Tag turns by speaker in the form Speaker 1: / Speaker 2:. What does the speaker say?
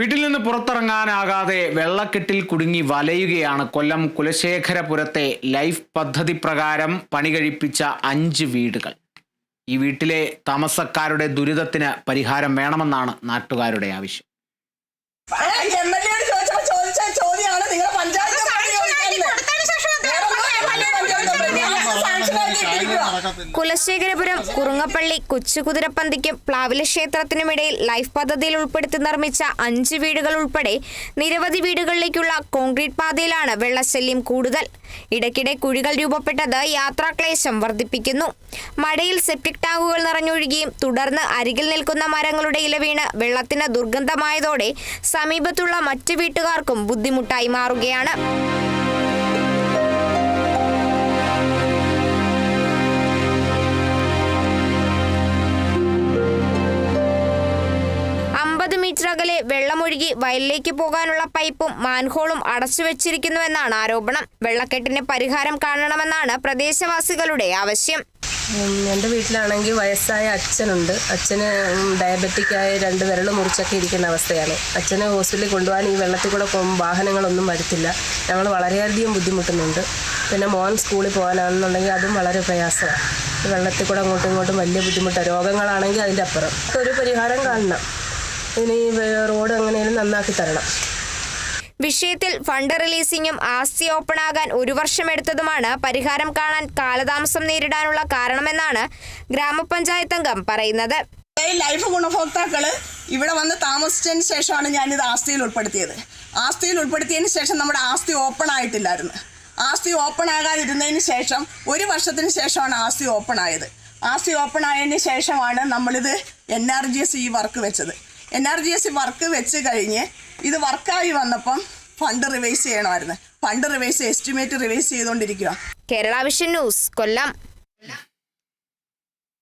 Speaker 1: വീട്ടിൽ നിന്ന് പുറത്തിറങ്ങാനാകാതെ വെള്ളക്കെട്ടിൽ കുടുങ്ങി വലയുകയാണ് കൊല്ലം കുലശേഖരപുരത്തെ ലൈഫ് പദ്ധതി പ്രകാരം പണി കഴിപ്പിച്ച 5 വീടുകൾ. ഈ വീട്ടിലെ താമസക്കാരുടെ ദുരിതത്തിന് പരിഹാരം വേണമെന്നാണ് നാട്ടുകാരുടെ ആവശ്യം.
Speaker 2: കുലശേഖരപുരം കുറുങ്ങപ്പള്ളി കൊച്ചുകുതിരപ്പന്തിക്കും പ്ലാവില ക്ഷേത്രത്തിനുമിടയിൽ ലൈഫ് പദ്ധതിയിൽ ഉൾപ്പെടുത്തി നിർമ്മിച്ച 5 വീടുകൾ ഉൾപ്പെടെ നിരവധി വീടുകളിലേക്കുള്ള കോൺക്രീറ്റ് പാതയിലാണ് വെള്ളശല്യം കൂടുതൽ. ഇടയ്ക്കിടെ കുഴികൾ രൂപപ്പെട്ടത് യാത്രാക്ലേശം വർദ്ധിപ്പിക്കുന്നു. മഴയിൽ സെപ്റ്റിക് ടാങ്കുകൾ നിറഞ്ഞൊഴുകുകയും തുടർന്ന് അരികിൽ നിൽക്കുന്ന മരങ്ങളുടെ ഇല വീണ് വെള്ളത്തിന് ദുർഗന്ധമായതോടെ സമീപത്തുള്ള മറ്റു വീട്ടുകാർക്കും ബുദ്ധിമുട്ടായി മാറുകയാണ്. മീറ്റർ അകലെ വെള്ളമൊഴുകി വയലിലേക്ക് പോകാനുള്ള പൈപ്പും മാൻഹോളും അടച്ചുവെച്ചിരിക്കുന്നുവെന്നാണ് ആരോപണം. വെള്ളക്കെട്ടിന് പരിഹാരം കാണണമെന്നാണ് പ്രദേശവാസികളുടെ ആവശ്യം.
Speaker 3: എൻ്റെ വീട്ടിലാണെങ്കിൽ വയസ്സായ അച്ഛനുണ്ട്. അച്ഛന് ഡയബറ്റിക്കായ 2 വിരൽ മുറിച്ചൊക്കെ ഇരിക്കുന്ന അവസ്ഥയാണ്. അച്ഛനെ ഹോസ്പിറ്റലിൽ കൊണ്ടുപോകാൻ ഈ വെള്ളത്തിൽ കൂടെ വാഹനങ്ങളൊന്നും വരത്തില്ല. ഞങ്ങൾ വളരെയധികം ബുദ്ധിമുട്ടുന്നുണ്ട്. പിന്നെ മോൻ സ്കൂളിൽ പോകാനാണെന്നുണ്ടെങ്കിൽ അതും വളരെ പ്രയാസമാണ്. വെള്ളത്തിൽ കൂടെ അങ്ങോട്ടും ഇങ്ങോട്ടും വലിയ ബുദ്ധിമുട്ടാണ്. രോഗങ്ങളാണെങ്കിൽ അതിൻ്റെ അപ്പുറം ഒരു പരിഹാരം കാണണം. ഇനി റോഡ് എങ്ങനെയും നന്നാക്കി തരണം.
Speaker 2: വിഷയത്തിൽ ഫണ്ട് റിലീസിംഗും ആസ്തി ഓപ്പണാകാൻ 1 വർഷം എടുത്തതുമാണ് പരിഹാരം കാണാൻ കാലതാമസം നേരിടാനുള്ള കാരണമെന്നാണ് ഗ്രാമപഞ്ചായത്ത് അംഗം പറയുന്നത്.
Speaker 4: ലൈഫ് ഗുണഭോക്താക്കള് ഇവിടെ വന്ന് താമസിച്ചതിന് ശേഷമാണ് ഞാനിത് ആസ്തിയിൽ ഉൾപ്പെടുത്തിയത്. ആസ്തിയിൽ ഉൾപ്പെടുത്തിയതിന് ശേഷം നമ്മുടെ ആസ്തി ഓപ്പൺ ആയിട്ടില്ലായിരുന്നു. ആസ്തി ഓപ്പൺ ആകാതിരുന്നതിന് ശേഷം 1 വർഷത്തിന് ശേഷമാണ് ആസ്തി ഓപ്പൺ ആയത്. ആസ്തി ഓപ്പൺ ആയതിന് ശേഷമാണ് നമ്മളിത് NRGS ഈ വർക്ക് വെച്ചത്. NRGS വർക്ക് വെച്ച് കഴിഞ്ഞ് ഇത് വർക്കായി വന്നപ്പം ഫണ്ട് റിവൈസ് ചെയ്യണമായിരുന്നു. ഫണ്ട് റിവൈസ് എസ്റ്റിമേറ്റ് റിവൈസ് ചെയ്തുകൊണ്ടിരിക്കുക.
Speaker 2: കേരള വിഷൻ ന്യൂസ്, കൊല്ലം.